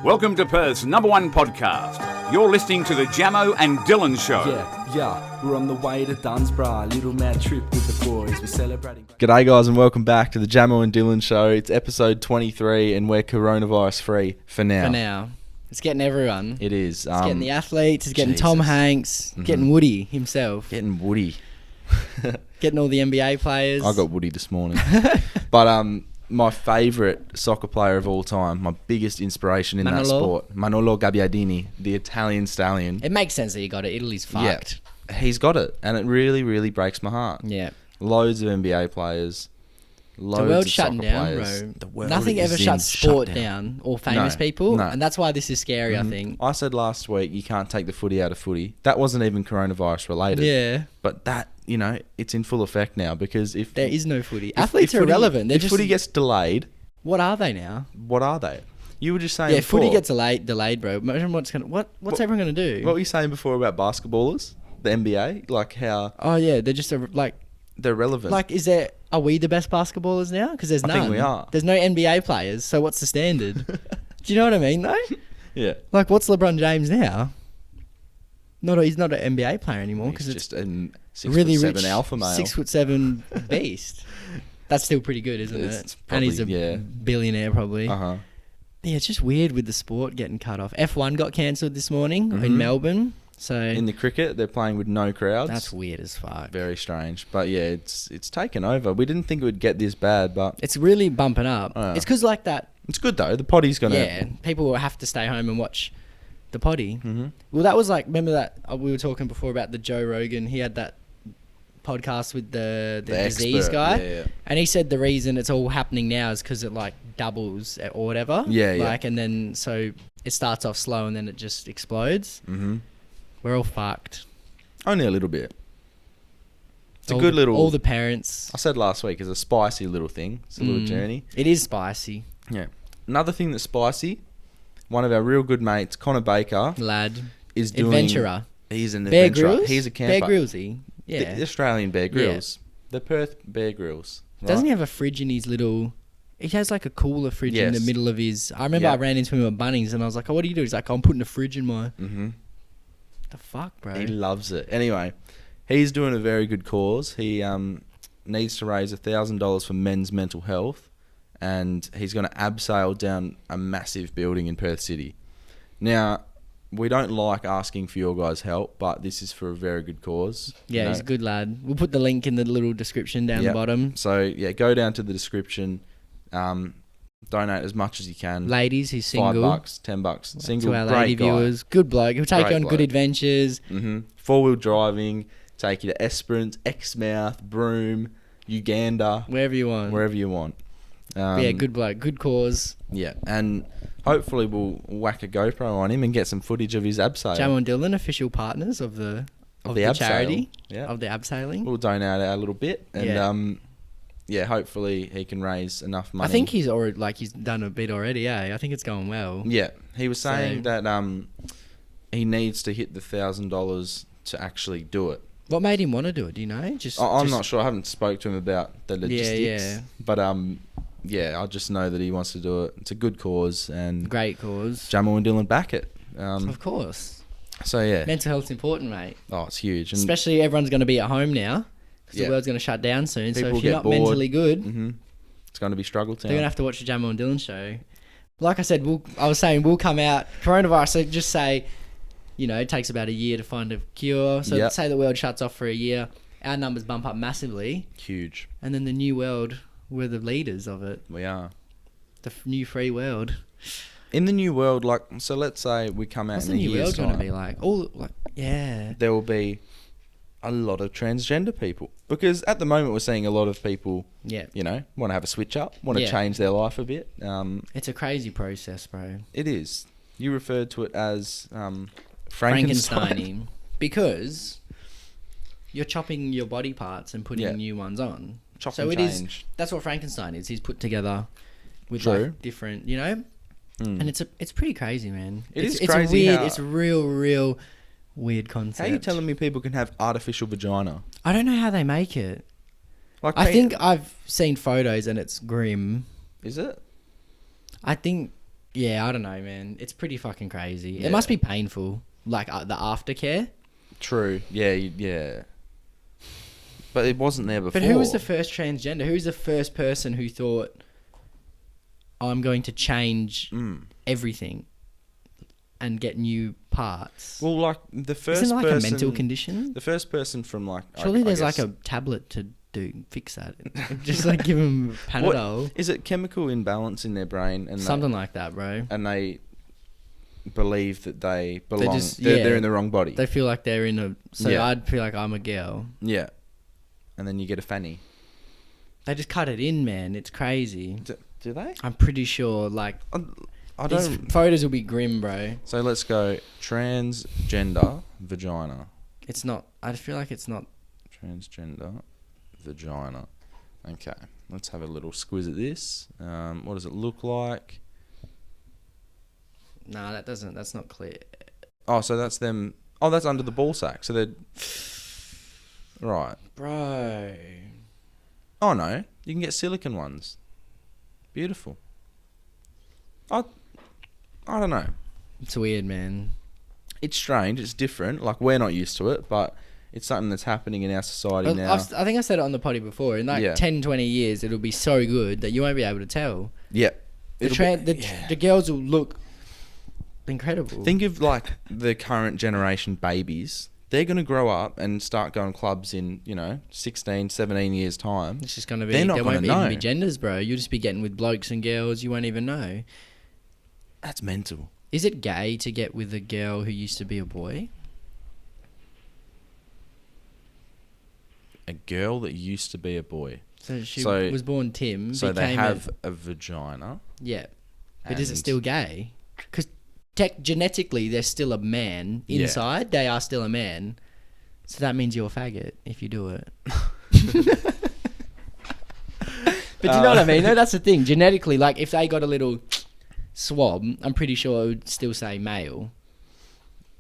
Welcome to Perth's #1 podcast. You're listening to the Jamo and Dylan Show. Yeah, we're on the way to Dunsborough, little mad trip with the boys, we're celebrating. G'day guys and welcome back to the Jamo and Dylan Show. It's episode 23 and we're coronavirus free for now. For now. It's getting everyone. It is. It's getting the athletes, it's getting Tom Jesus. Hanks, getting Woody himself, Getting Woody. getting all the NBA players. I got Woody this morning. But my favourite soccer player of all time, my biggest inspiration in that sport, Manolo Gabbiadini, the Italian stallion. It makes sense that you got it. Italy's fucked. Yeah, he's got it and it really, really breaks my heart. Yeah. Loads of NBA players. Loads The world's of shutting soccer down, players. bro. The world Nothing is ever in shuts sport shutdown. down or famous No, people. no. And that's why this is scary, I think. I said last week you can't take the footy out of footy. That wasn't even coronavirus related. Yeah. But that, it's in full effect now because if There is no footy. if- Athletes if are footy- irrelevant. They're if just. footy gets delayed, What are they now? what are they? You were just saying Yeah, before, footy gets delayed, bro. Imagine what's everyone gonna do? What were you saying before about basketballers? The NBA? Like how Oh yeah, they're just they're relevant. Are we the best basketballers now? Because there's I none. think we are. There's no NBA players, so what's the standard? Do you know what I mean, though? yeah. Like, what's LeBron James now? He's not an NBA player anymore because He's it's just a 6'7" really rich alpha male. 6'7" beast. That's still pretty good, isn't It's it? And he's a probably, yeah. billionaire, probably. Uh-huh. Yeah, it's just weird with the sport getting cut off. F1 got cancelled this morning in Melbourne, so In the cricket, they're playing with no crowds. that's weird as fuck. Very strange. But yeah, it's taken over. We didn't think it would get this bad, but It's really bumping up. It's because like that. it's good though. The potty's gonna. Yeah, people will have to stay home and watch the potty. Mm-hmm. Well, that was like, remember that we were talking before about the Joe Rogan. He had that podcast with the disease expert, guy, yeah. and he said the reason it's all happening now is because it like doubles or whatever. Yeah. Like, and then so it starts off slow and then it just explodes. Mm-hmm. We're all fucked. Only a little bit. It's All a good the- little. All the parents. I said last week, it's a spicy little thing. It's a little journey. It is spicy, Yeah. Another thing that's spicy. One of our real good mates, Connor Baker, lad. is doing. Adventurer. He's an Bear adventurer. Grylls. He's a camper. Bear Grylls-y. Yeah. The Australian Bear Grylls. The Perth Bear Grylls. Right? Doesn't he have a fridge in his little... He has like a cooler fridge in the Yes. middle of his... I remember Yeah. I ran into him at Bunnings and I was like, oh, what do you do? He's like, I'm putting a fridge in my... Mm-hmm. The fuck, bro? He loves it. Anyway, he's doing a very good cause. He needs to raise $1,000 for men's mental health, and he's going to abseil down a massive building in Perth City. Now, we don't like asking for your guys' help, but this is for a very good cause. Yeah, you know? he's a good lad. We'll put the link in the little description down the Yep. bottom. So, yeah, go down to the description. Donate as much as you can. Ladies, he's single. $5, $10. Single, To our great lady guy. viewers. Good bloke. He'll take Great you on good bloke. adventures. Mm-hmm. 4-wheel driving, take you to Esperance, Exmouth, Broome, Uganda, Wherever you want. wherever you want. Yeah, good bloke. Good cause. Yeah, and hopefully we'll whack a GoPro on him and get some footage of his abseil. Jamo and Dylan, official partners of the abseil. charity. Yeah. Of the abseiling. We'll donate our little bit, and Yeah. hopefully he can raise enough money. I think he's done a bit already, I think it's going well. Yeah, he was saying So- that he needs to hit the $1,000 to actually do it. What made him want to do it? Do you know? I'm not sure. I haven't spoke to him about the logistics. yeah. But yeah, I just know that he wants to do it. It's a good cause, and Great cause. Jamo and Dylan back it. Of course. So yeah, Mental health's important, mate. oh, it's huge. And Especially everyone's going to be at home now because Yeah. the world's going to shut down soon. So People if you're get not bored. mentally good, hmm it's going to be struggle they're going to town. have to watch the Jamo and Dylan show. Like I said, we'll come out. Coronavirus, so just say, it takes about a year to find a cure. So Yep. say the world shuts off for a year. Our numbers bump up massively. Huge. And then the new world, we're the leaders of it. We are The new free world. in the new world. Like, so let's say we come out What's in the a new year's world going to time. be like? Yeah. There will be a lot of transgender people, because at the moment we're seeing a lot of people, Yeah. want to have a switch up, want to Yeah. change their life a bit. It's a crazy process, bro. It is. You referred to it as Frankenstein. Frankensteining. Because you're chopping your body parts and putting Yeah. new ones on. Chop So and it is. change. That's what Frankenstein is. He's put together with True. like different, Mm. and it's pretty crazy, man. It it's, is it's crazy a weird. how- It's a real weird concept. How are you telling me people can have artificial vagina? I don't know how they make it. Like, I think I've seen photos and it's grim. is it? I think Yeah, I don't know, man. It's pretty fucking crazy. Yeah. It must be painful, like the aftercare. True. Yeah, yeah. But it wasn't there before. But who was the first transgender? Who's the first person who thought, I'm going to change everything and get new parts? Well, like the first Isn't it like person, a mental condition? The first person from like Surely I there's guess- like a tablet to fix that. Just like give them Panadol. What, is it chemical imbalance in their brain and Something like that, bro. and they believe that they belong. just- they're, yeah. they're in the wrong body. They feel like they're in a... So Yeah. I'd feel like I'm a girl. Yeah, and then you get a fanny. They just cut it in, man. It's crazy. Do they? I'm pretty sure, like... I These don't. photos will be grim, bro. So let's go transgender vagina. It's not... I feel like it's not... Transgender vagina. Okay, let's have a little squiz at this. What does it look like? Nah, that doesn't... That's not clear. Oh, so that's them. Oh, that's under the ball sack. So they're right. Bro... Oh no, you can get silicone ones. Beautiful. I don't know. It's weird, man. It's strange. It's different. Like we're not used to it, but it's something that's happening in our society now. I think I said it on the potty before. In like Yeah. 10, 20 years, it'll be so good that you won't be able to tell. Yeah. The girls will look incredible. Think of like the current generation babies. They're going to grow up and start going clubs in, 16, 17 years' time. It's just gonna be. They're not there won't gonna even be know. genders, bro. You'll just be getting with blokes and girls. You won't even know. That's mental. Is it gay to get with a girl who used to be a boy? A girl that used to be a boy. So she So- was born Tim. So they became have a vagina. yeah. But is it and- still gay? Because genetically, they're still a man. Yeah. Inside, they are still a man. So that means you're a faggot if you do it. But do you know what I mean? No, that's the thing. Genetically, like if they got a little swab, I'm pretty sure it would still say male.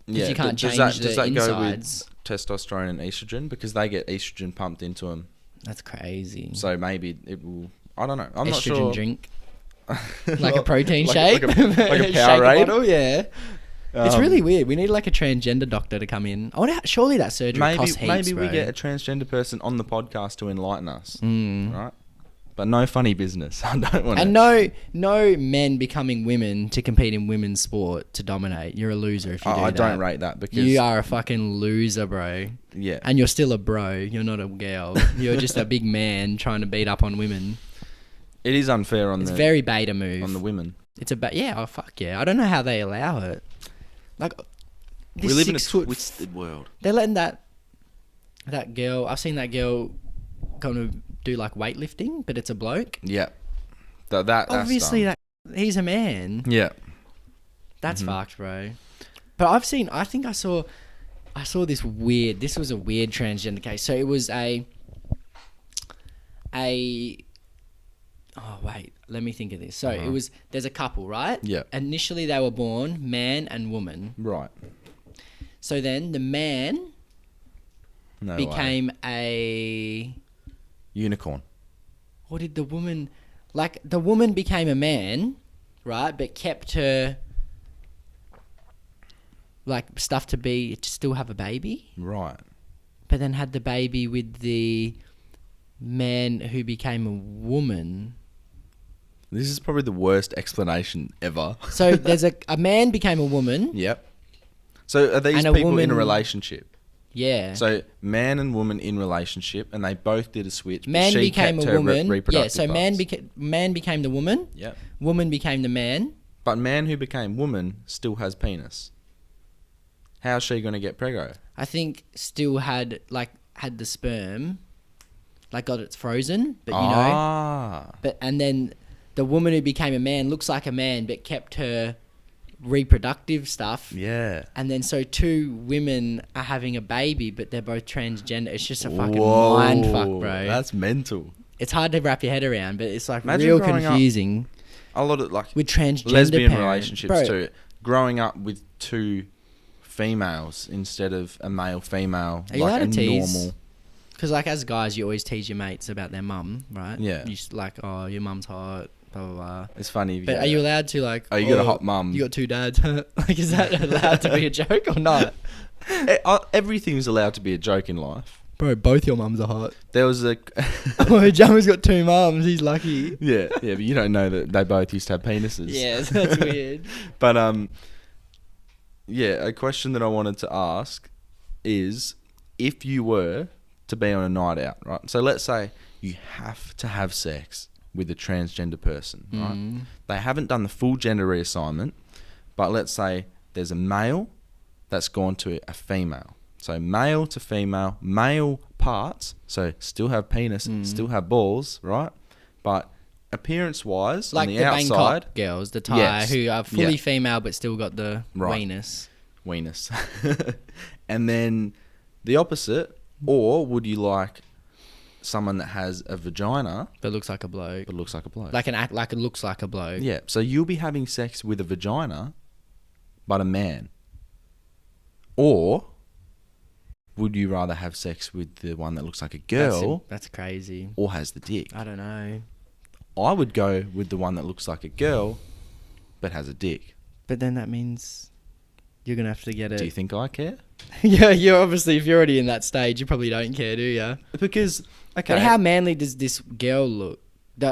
Because you can't change does the that insides. go with testosterone and estrogen? Because they get estrogen pumped into them. That's crazy. So maybe it will... I don't know. I'm estrogen not sure. drink. Like a protein like shake? a Powerade? Shake bottle, yeah. It's really weird. We need like a transgender doctor to come in. I wonder surely that surgery costs heaps, Maybe we bro. get a transgender person on the podcast to enlighten us. Mm. Right? But no funny business. I don't want And to... no men becoming women to compete in women's sport to dominate. You're a loser if you do I that. don't rate that because... You are a fucking loser, bro. Yeah. And you're still a bro. You're not a girl. You're just a big man trying to beat up on women. It is unfair on It's the very beta move. on the women. It's yeah, oh fuck yeah. I don't know how they allow it. Like We this live in a 6 foot twisted world. They're letting that girl. I've seen that girl going to do like weightlifting, but it's a bloke. Yeah. That's Obviously, dumb. he's a man. Yeah. That's fucked, bro. But I think I saw this weird. This was a weird transgender case. So it was a. Oh wait, let me think of this. So it was. There's a couple, right? Yeah. Initially, they were born man and woman. Right. So then the man No way. became a. Unicorn. Or did the woman, like the woman became a man, right? But kept her, like stuff to still have a baby, Right. but then had the baby with the man who became a woman. This is probably the worst explanation ever. So there's a man became a woman. Yep. So are these And a people in woman- a relationship? Yeah. So man and woman in relationship, and they both did a switch. but Man she became kept a her woman. reproductive So man parts. became the woman. Yep. Woman became the man. But man who became woman still has penis. How's she going to get preggo? I think still had the sperm, like got it frozen, but you know. Ah. But and then the woman who became a man looks like a man but kept her reproductive stuff. Yeah. And then so two women are having a baby but they're both transgender. It's just a fucking Whoa, mind fuck, bro. That's mental. It's hard to wrap your head around, but it's like Imagine real growing up confusing A lot of like with transgender lesbian parent. relationships Bro, too. Growing up with two females instead of a male female, Are you like allowed a to tease? normal. Because like as guys, you always tease your mates about their mum, right? Yeah. You like, oh, your mum's hot, blah, blah, blah. It's funny. If But are you allowed to, like... Oh, you got a hot mum. You got 2 dads. Like, is that allowed to be a joke or not? Everything's allowed to be a joke in life. Bro, both your mums are hot. There was a... Oh, Jammer's got 2 mums. He's lucky. yeah, but you don't know that they both used to have penises. Yeah, that's weird. But, yeah, a question that I wanted to ask is, if you were to be on a night out, right? So let's say you have to have sex with a transgender person, right? They haven't done the full gender reassignment, but let's say there's a male that's gone to a female. So male to female, male parts, so still have penis, still have balls, right? But appearance-wise, Like on the the outside... Bangkok girls, the Thai, Yes. who are fully Yeah. female but still got the Right. weenus. Weenus. And then the opposite, or would you like someone that has a vagina But looks like a bloke. but looks like a bloke? Like it looks like a bloke. Yeah, so you'll be having sex with a vagina, but a man. Or would you rather have sex with the one that looks like a girl That's crazy. or has the dick? I don't know. I would go with the one that looks like a girl, but has a dick. But then that means you're going to have to get it. Do you think I care? Yeah, you're obviously, if you're already in that stage, you probably don't care, do you? Because, okay. But how manly does this girl look? The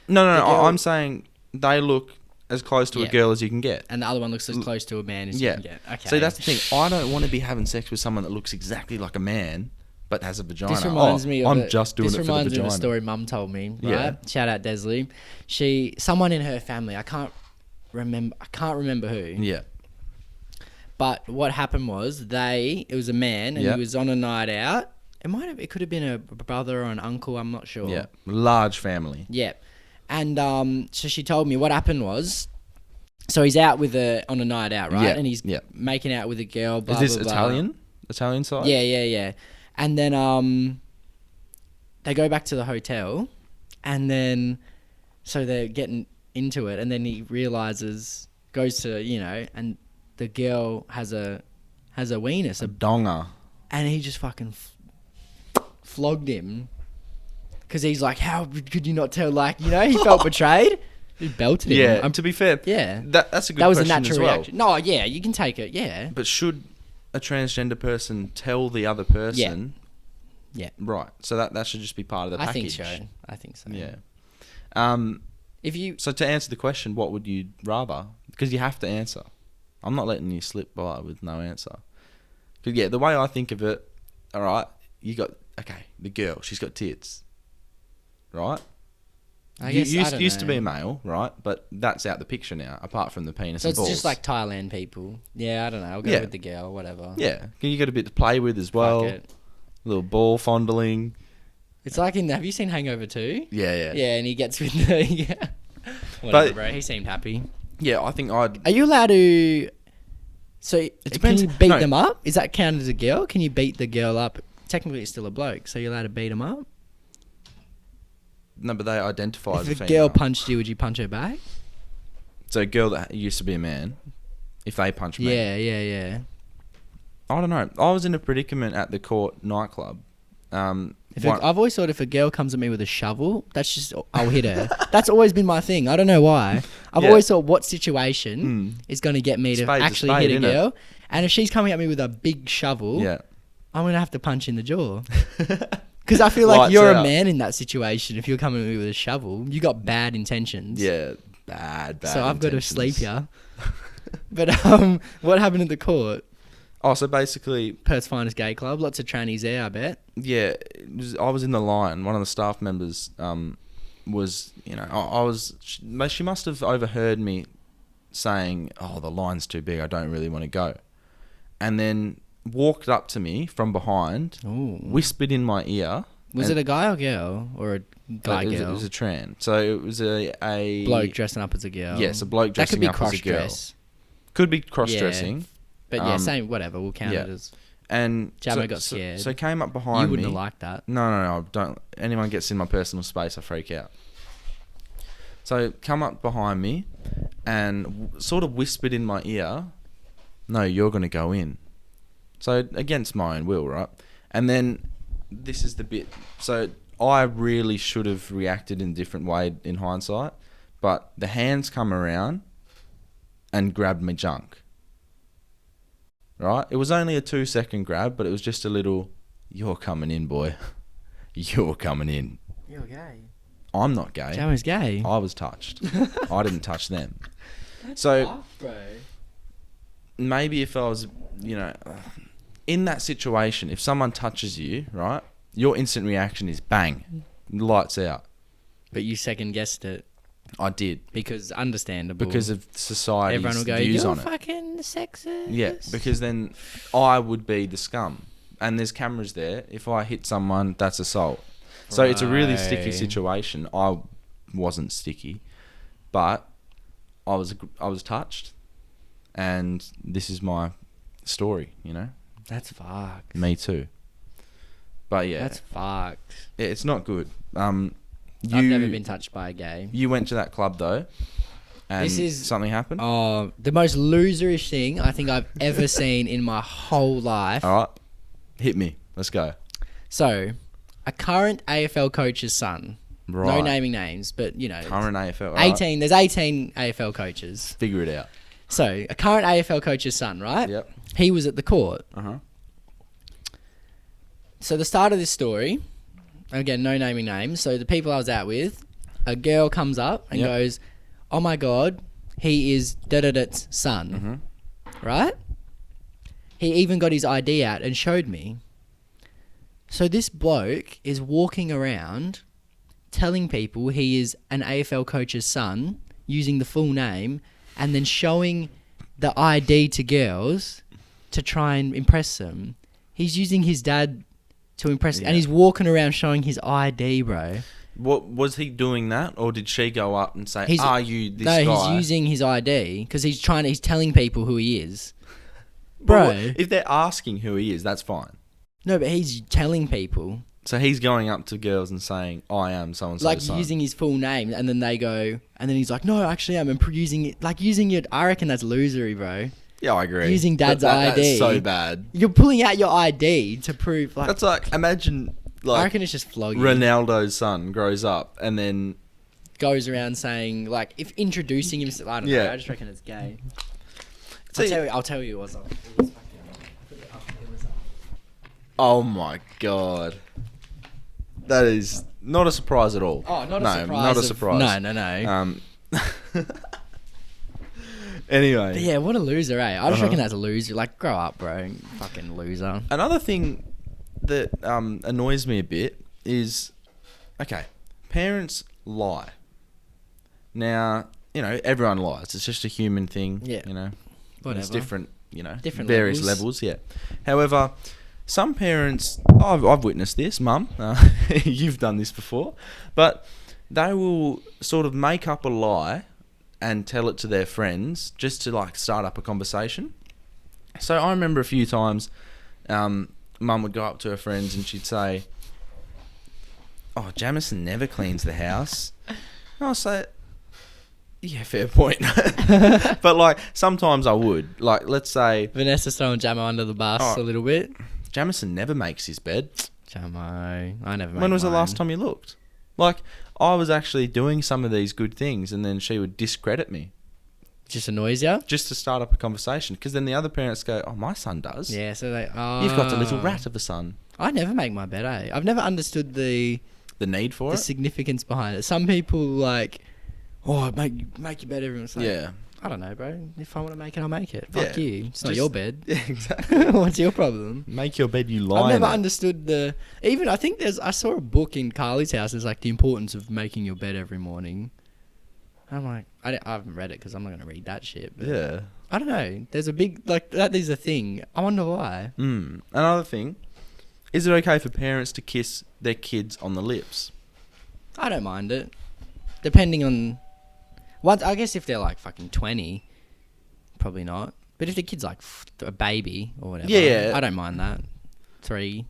No, the I'm girl- saying they look as close to a Yeah. girl as you can get. and the other one looks as close to a man as you Yeah. can get. Okay. So that's the thing. I don't want to be having sex with someone that looks exactly like a man, but has a vagina. This reminds me of I'm just doing it for the This reminds me of vagina. a story Mum told me. Right? Yeah. Shout out Desley. Someone in her family. I can't remember who. Yeah. But what happened was it was a man, and Yeah. he was on a night out. It could have been a brother or an uncle. I'm not sure. Yeah. Large family. Yeah. And so she told me what happened was. So he's out on a night out, right? Yeah, And he's yeah. making out with a girl. Blah, Is this blah, blah. Italian? Italian side? Yeah. And then they go back to the hotel, and then so they're getting into it, and then he goes to and the girl has a weenus, A donger. and he just fucking flogged him because he's like, how could you not tell? Like, he felt betrayed. He belted him. Yeah. To be fair, Yeah. that's a good That was a question natural as well. reaction. No, yeah, you can take it. Yeah. But should a transgender person tell the other person? Yeah. Right. So that should just be part of the I think package. so. I think so. Yeah. If you So to answer the question, what would you rather? Because you have to answer. I'm not letting you slip by with no answer. Because yeah, the way I think of it, all right, the girl, she's got tits, right? I guess I don't used to know. be a male, right? But that's out the picture now, apart from the penis So and it's balls. just like Thailand people. Yeah, I don't know. I'll go Yeah. with the girl, whatever. Yeah, you got a bit to play with as well. Fuck it. Little ball fondling. It's like have you seen Hangover 2? Yeah. Yeah, and he gets with the yeah. Whatever, bro. He seemed happy. Yeah, I think I'd. Are you allowed to? So depends. Can you beat No. them up? Is that counted as a girl? Can you beat the girl up? Technically, it's still a bloke, so you're allowed to beat them up. No, but they identify as If a a female. girl punched you, would you punch her back? So a girl that used to be a man, if they punch me, Yeah. I don't know. I was in a predicament at the Court nightclub. I've always thought if a girl comes at me with a shovel, I'll hit her. That's always been my thing. I don't know why. I've Yeah. always thought what situation is going to get me to Spade's a actually spade, hit a innit? girl. And if she's coming at me with a big shovel, yeah. I'm going to have to punch in the jaw. Because I feel like Lights you're out. a man in that situation. If you're coming at me with a shovel, you got bad intentions. Yeah, bad. So I've got to sleep intentions. here. But what happened at the court? Oh, so basically, Perth's finest gay club. Lots of trannies there, I bet. yeah, I was in the line. One of the staff members was, she must have overheard me saying, "Oh, the line's too big. I don't really want to go," and then walked up to me from behind, Ooh. whispered in my ear. Was it a guy or girl? Or a guy It girl? was a tran. So it was a bloke dressing up as a girl. Yes, a bloke That could dressing be up as a girl. cross-dress. Could be cross-dressing. But yeah, same, whatever. We'll count it as... And Jamo got scared. So came up behind me. You wouldn't have liked that. No, don't. Anyone gets in my personal space, I freak out. So come up behind me and sort of whispered in my ear, "No, you're going to go in." So against my own will, right? And then this is the bit. So I really should have reacted in a different way in hindsight. but the hands come around and grabbed my junk. Right? It was only a 2-second grab, but it was just a little, you're coming in, boy. You're coming in. You're gay. I'm not gay. Jamo's gay. I was touched. I didn't touch them. So Tough, bro. maybe if I was, in that situation, if someone touches you, right, your instant reaction is bang, lights out. But you second guessed it I did. because understandable. Because of society's everyone will go, views you're on it. fucking sexist. Yeah, because then I would be the scum. And there's cameras there. If I hit someone, that's assault. So it's a really sticky Right. situation. I wasn't sticky, but I was touched, and this is my story. That's fucked. Me too. But yeah, That's fucked. it's not good. I've never been touched by a gay. You went to that club though, and This is- something happened. Oh, the most loserish thing I think I've ever seen in my whole life. All right, hit me. Let's go. So, a current AFL coach's son. Right. No naming names, but Current AFL. All right. 18. There's 18 AFL coaches. Figure it out. So, a current AFL coach's son, right? Yep. He was at the court. Uh-huh. So, the start of this story, again, no naming names. So, the people I was out with, a girl comes up and Yep. goes, "Oh my God, he is da-da-da's son." Right? He even got his ID out and showed me. So, this bloke is walking around telling people he is an AFL coach's son, using the full name, and then showing the ID to girls to try and impress them. He's using his dad to impress, Yeah. and he's walking around showing his ID, bro. What was he doing that, or did she go up and say, He's- "Are you this No, guy?" he's using his ID because he's telling people who he is. But Bro. what- if they're asking who he is, that's fine. No, but he's telling people. So he's going up to girls and saying, "I am so and so." Like using his full name, and then they go, and then he's like, "No, actually, I'm using it." Like using it, I reckon that's losery, bro. Yeah, I agree. using dad's That's ID. so bad. You're pulling out your ID to prove, like, That's like imagine I like reckon it's just flogging. Ronaldo's son grows up and then Goes around saying, like, if introducing himself, I don't know. Yeah. I just reckon it's gay. See- I'll tell you, it was. It was fucking. oh my god, that is not a surprise at all. Oh, not a no, surprise. not a of- surprise. No. Anyway, But yeah, what a loser, eh? I just Uh-huh. reckon that's a loser. Like, grow up, bro. Fucking loser. another thing that annoys me a bit is, okay, parents lie. Now, everyone lies. It's just a human thing. Yeah. It's Whatever. different, Different various levels. levels. Yeah. However, some parents, I've witnessed this, Mum. You've done this before, but they will sort of make up a lie and tell it to their friends just to like start up a conversation. So I remember a few times, Mum would go up to her friends and she'd say, "Oh, Jamison never cleans the house." And I'll say, "Yeah, fair point." But like sometimes I would. Like let's say Vanessa throwing Jamo under the bus Oh. a little bit. Jamison never makes his bed. Jamo, I never. When was the last time you looked? Like I was actually doing some of these good things and then she would discredit me Just annoys you? just to start up a conversation, because then the other parents go, "Oh, my son does. Yeah. So they. Oh. You've got a little rat of a son." I never make my bed. I've never understood the The need for the it. significance behind it. Some people like, oh, make your bed. Everyone's like, Yeah. I don't know, bro. If I want to make it, I'll make it. Fuck Yeah. you. It's not Just- your bed. Yeah, exactly. What's your problem? Make your bed, you lie. I've never in it. understood I think I saw a book in Carly's house. It's like the importance of making your bed every morning. I'm like, I haven't read it because I'm not going to read that shit. But Yeah. I don't know. There's a big, like, that is a thing. I wonder why. Another thing, is it okay for parents to kiss their kids on the lips? I don't mind it. Depending on, I guess if they're like fucking 20, probably not. But if the kid's like a baby or whatever, Yeah. I don't mind that. 3.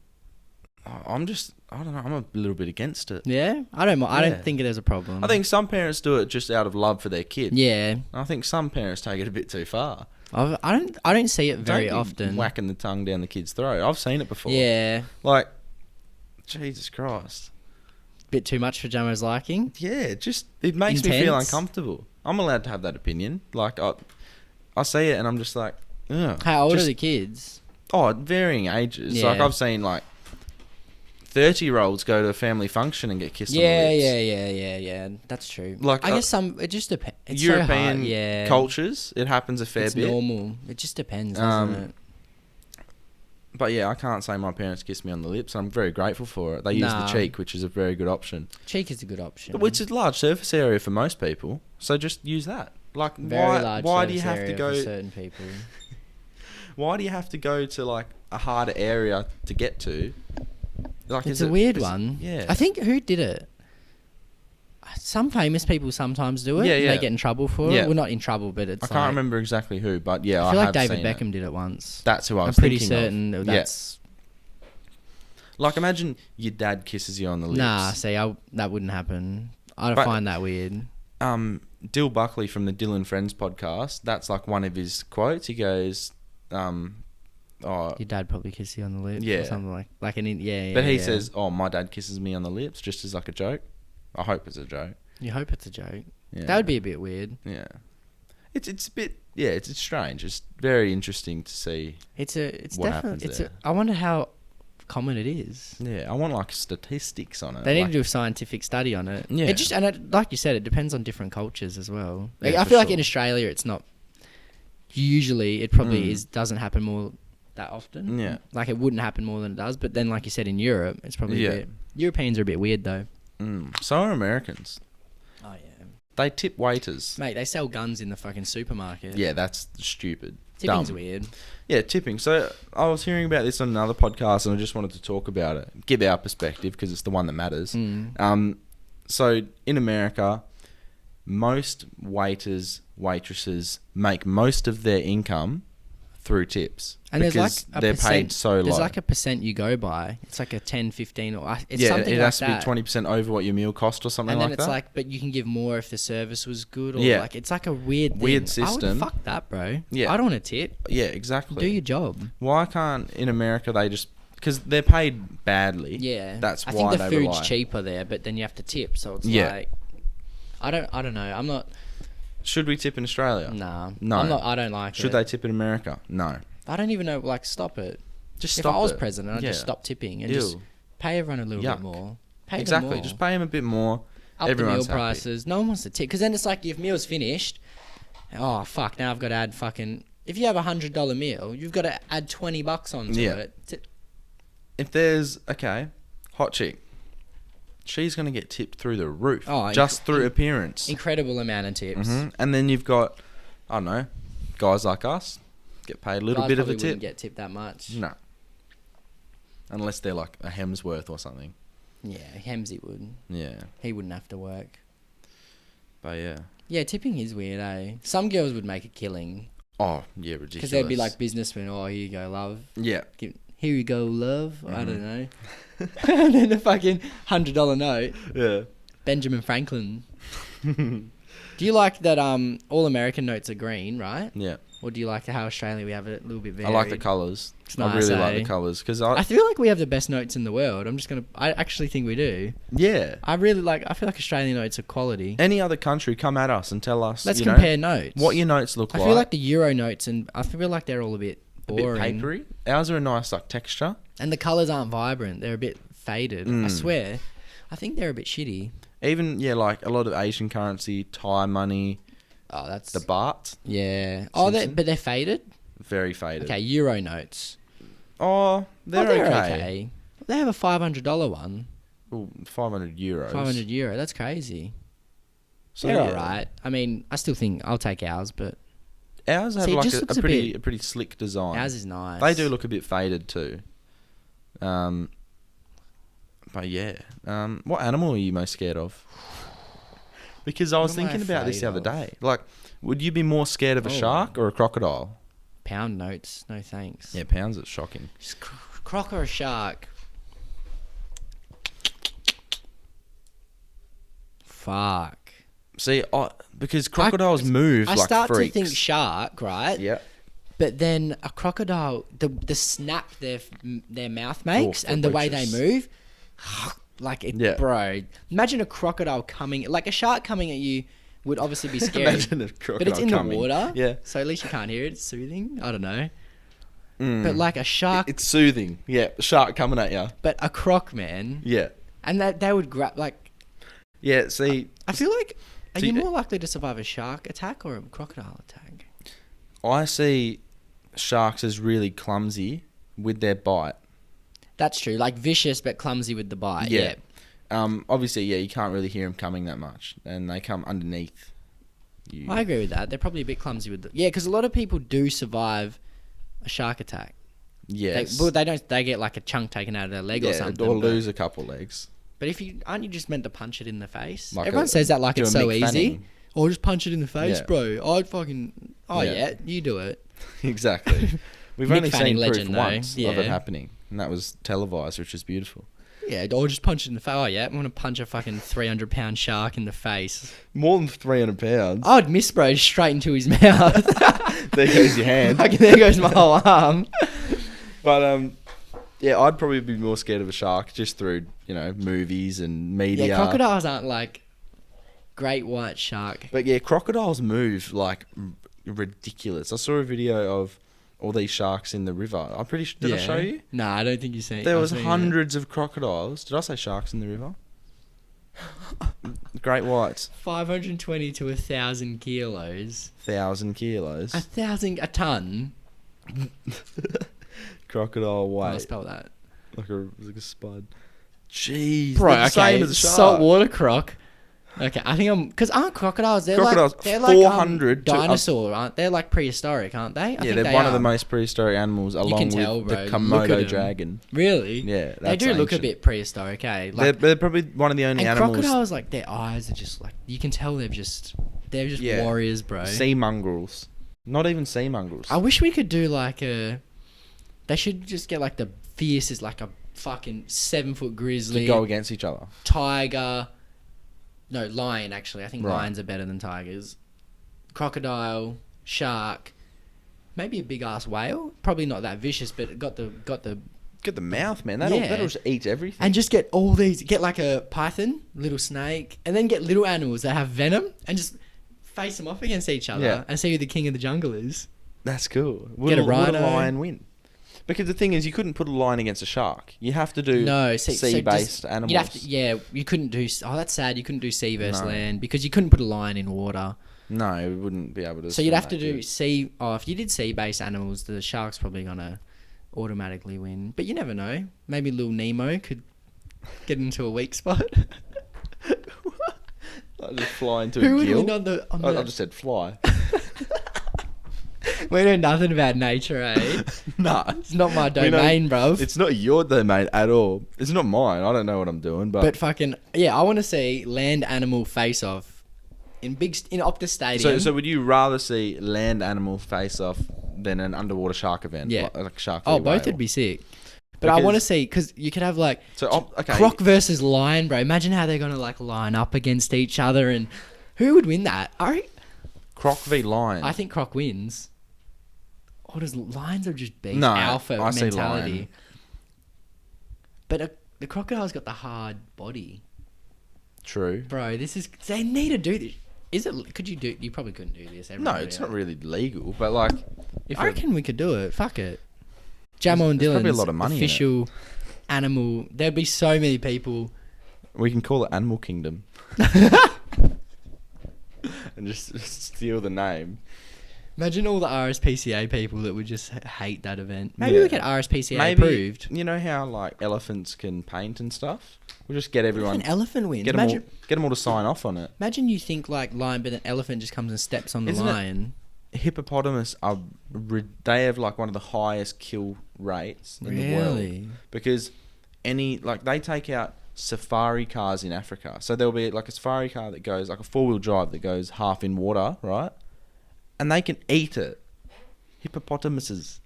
I don't know, I'm a little bit against it. Yeah? I don't mind. I Yeah. don't think there's a problem. I think some parents do it just out of love for their kid. Yeah. I think some parents take it a bit too far. I don't see it very Don't be often. whacking the tongue down the kid's throat. I've seen it before. Yeah. Like, Jesus Christ. bit too much for Jamo's liking. Yeah, it makes me feel Intense. uncomfortable. I'm allowed to have that opinion. Like I see it and I'm just like, ugh. How old are Just- the kids? Oh, at varying ages. Yeah. Like I've seen like 30-year-olds go to a family function and get kissed on Yeah, the lips. yeah. That's true. Like, I guess it just depends. It's European so hard. Yeah. cultures, it happens a fair It's bit. normal. It just depends, doesn't it? But yeah, I can't say my parents kissed me on the lips. I'm very grateful for it. They use the Nah. cheek, which is a very good option. Cheek is a good option. Which is a large surface area for most people, so just use that. Like, Very large why do you surface have to area go? for certain people? Why do you have to go to like a harder area to get to? Like, It's is a weird is- one. Yeah, I think who did it? Some famous people sometimes do it. Yeah, and yeah. They get in trouble for Yeah. it. Well, not in trouble, but it's I can't remember exactly who, but yeah, I feel like have David seen Beckham It. did it once. That's who I I'm was pretty thinking certain of. that's. Like, imagine your dad kisses you on the lips. Nah, see, that wouldn't happen. I'd But- find that weird. Dill Buckley from the Dylan Friends podcast. That's like one of his quotes. He goes, "Oh." Your dad probably kissed you on the lips Yeah. or something like an yeah. But he yeah. says, "Oh, my dad kisses me on the lips," just as like a joke. I hope it's a joke. You hope it's a joke. Yeah. That would be a bit weird. Yeah. It's a bit. Yeah, it's strange. It's very interesting to see. It's What definitely happens there? I wonder how common it is. Yeah, I want like statistics on it. They need like, to do a scientific study on it. Yeah. It just like you said, it depends on different cultures as well. Like, Yeah, I for feel like in sure. Australia, it's not. Usually, it probably doesn't happen more that often. Yeah. Like it wouldn't happen more than it does. But then, like you said, in Europe, it's probably Yeah. a bit. Europeans are a bit weird though. So are Americans. Oh yeah, They tip waiters. mate. They sell guns in the fucking supermarket. Yeah, that's stupid. tipping's Dumb. weird. Yeah, tipping. So I was hearing about this on another podcast, and I just wanted to talk about it, give our perspective because it's the one that matters. So in America, most waiters, waitresses make most of their income through tips And there's like because a they're percent, paid so low. There's like a percent you go by. It's like a 10, 15 or it's yeah, something it like has to that. be 20% over what your meal cost or something And then like it's that. like, but you can give more if the service was good, or Yeah. like it's like a weird Weird thing. system. Fuck that, bro. Yeah. I don't want to tip. Yeah, exactly. Do your job. Why can't in America they just because they're paid badly? Yeah, that's I why think the they food's rely. cheaper there, but then you have to tip, so it's Yeah. like, I don't know. I'm not. Should we tip in Australia? Nah. No. I'm not. I don't like Should it. they tip in America? No. I don't even know. Like, stop it. Just If stop I was it. president, I'd Yeah. just stop tipping and Ew. just pay everyone a little Yuck. bit more. Pay them Exactly. more. Just pay them a bit more. Up Everyone's the meal happy. prices. No one wants to tip because then it's like your meal's finished. Oh fuck! Now I've got to add fucking. If you have $100 meal, you've got to add $20 onto Yeah. it. If there's hot chick, she's gonna get tipped through the roof Oh, just through appearance. Incredible amount of tips. And then you've got, I don't know, guys like us get paid a little Guys bit of a probably tip. wouldn't get tipped that much. No. Unless they're like a Hemsworth or something. Yeah, Hemsy would. Yeah. He wouldn't have to work. But yeah. Yeah, tipping is weird, eh? Some girls would make a killing Oh yeah, ridiculous. because they'd be like businessmen. Oh, here you go, love. yeah. Here you go, love. Mm-hmm. I don't know. And then the fucking $100 note. Yeah. Benjamin Franklin. Do you like that all American notes are green, right? Yeah. Or do you like how Australia we have it a little bit varied? I like the colours. It's I nice, really like eh? the colours because I feel like we have the best notes in the world. I actually think we do. yeah. I feel like Australian notes are quality. Any other country, come at us and tell us. Let's you know, compare notes. what your notes look I like. feel like the Euro notes, and I feel like they're all a bit a bit boring. papery. Ours are a nice texture. And the colours aren't vibrant. They're a bit faded. I swear. I think they're a bit shitty. Even like a lot of Asian currency, Thai money, Oh, that's the baht, yeah. Simpson. But they're faded. very faded. Okay, Euro notes. Oh, they're, okay. They have a $500 one. Ooh, 500 euros. 500 euro. That's crazy. So They're yeah. alright. I mean, I still think I'll take ours, but Ours have See, it like just a looks a pretty bit- a pretty slick design. ours is nice. They do look a bit faded too. But yeah. What animal are you most scared of? Because I was What am I thinking about this the other afraid of? day. Like, would you be more scared of a Oh. shark or a crocodile? Pound notes. No thanks. Yeah, pounds. It's shocking. Just croc or a shark. Fuck. See, because crocodiles move I like start freaks. to think shark, right? Yeah. But then a crocodile, the snap their mouth makes they're and the way they butchers. move, Like, Yeah. bro, imagine a crocodile coming, like a shark coming at you would obviously be scary. Imagine a but crocodile it's in coming. the water. Yeah. So at least you can't hear it. It's soothing. I don't know. Mm. But like a shark, It's soothing. Yeah, shark coming at you. but a croc, man. Yeah. And that they would grab, like, Yeah, see, I feel like, are See, you more likely to survive a shark attack or a crocodile attack? I see sharks as really clumsy with their bite. That's true. Like vicious but clumsy with the bite. Yeah. Obviously, yeah, you can't really hear them coming that much, and they come underneath you. I agree with that. They're probably a bit clumsy with the... Yeah, because a lot of people do survive a shark attack. Yes. They don't. They get like a chunk taken out of their leg or something. or but- lose a couple legs. But if you aren't you just meant to punch it in the face? Like Everyone says that like do it's a so Mick easy. Fanning. Or just punch it in the face, Yeah. bro. I'd fucking. Oh Yeah. yeah, you do it. Exactly. We've Mick only Fanning seen legend, proof though. once of it Yeah. happening, and that was televised, which is beautiful. Yeah, or just punch it in the face. Oh yeah, I'm gonna punch a fucking 300-pound shark in the face. More than 300 pounds. I'd miss, bro, just straight into his mouth. There goes your hand. Fucking there goes my whole arm. But yeah, I'd probably be more scared of a shark just through movies and media. Yeah, crocodiles aren't like great white shark. But yeah, crocodiles move like ridiculous. I saw a video of all these sharks in the river. I'm pretty sure. Did I show you? Nah, I don't think you've seen. There I've was seen it. hundreds of crocodiles. Did I say sharks in the river? Great whites, 520 to 1,000 kilos. 1,000 kilos. A ton. Crocodile I'll weight, spell that. like a spud. Jeez, Bro, they're the okay, same as a shark. saltwater croc. Okay, I think I'm because aren't crocodiles? Crocodiles, they're 400 to up- dinosaur, aren't they? Like prehistoric, aren't they? I Yeah, think they're they one of are. the most prehistoric animals, along can with tell, bro. the Look at Komodo 'em. dragon. Really? Yeah, They that's do look a ancient. bit prehistoric, eh? Like, They're probably one of the only and animals. crocodiles, like their eyes are just like you can tell they're just Yeah. warriors, bro. Sea mongrels. Not even sea mongrels. I wish we could do like a. They should just get like the fiercest, like a fucking 7-foot to grizzly, go against each other. tiger. No, lion. Actually, I think Right. lions are better than tigers. Crocodile, shark, maybe a big ass whale. Probably not that vicious, but it got the. Get the mouth, man. Yeah. That'll just eat everything. And just get all these. Get like a python, little snake, and then get little animals that have venom, and just face them off against each other, Yeah. and see who the king of the jungle is. That's cool. Get a Would rhino. lion win? Because the thing is, you couldn't put a lion against a shark. You have to do No, sea-based animals. You'd have to, yeah, you couldn't do. Oh, that's sad. You couldn't do sea versus No. land because you couldn't put a lion in water. No, we wouldn't be able to. So you'd swim have to that do good. sea. Oh, if you did sea-based animals, the shark's probably gonna automatically win. But you never know. Maybe little Nemo could get into a weak spot. I just fly into Who a would gill. win on the? On I the just said fly. we know nothing about nature, eh? Nah, It's not my We know- domain, bruv. it's not your domain at all. It's not mine. I don't know what I'm doing, But fucking yeah, I want to see land animal face off in Optus Stadium. So would you rather see land animal face off than an underwater shark event? Yeah. like shark. oh, v both whale? would be sick. But I want to Because- see because you could have like So okay, Croc versus lion, bro. Imagine how they're gonna like line up against each other, and who would win that? Croc v lion. I think Croc wins. Or does lions are just beast No, alpha I say mentality? lion. But the crocodile's got the hard body, True. bro. They need to do this. Is it? Could you do? You probably couldn't do this. No, Everybody it's else. not really legal, but like, if I reckon we could do it. Fuck it. Jamo and There's probably a Dylan's lot of money in it. official animal. There'd be so many people. we can call it Animal Kingdom, and just steal the name. Imagine all the RSPCA people that would just hate that event. Maybe Yeah. we get RSPCA Maybe approved. you know how like elephants can paint and stuff. We'll just get everyone, An elephant wins. get Imagine, them all to sign off on it. imagine you think like lion, but an elephant just comes and steps on the Isn't it- lion. Hippopotamus are they have like one of the highest kill rates in the world Really? because they take out safari cars in Africa. So there'll be like a safari car that goes like a 4-wheel drive that goes half in water, right? And they can eat it. Hippopotamuses,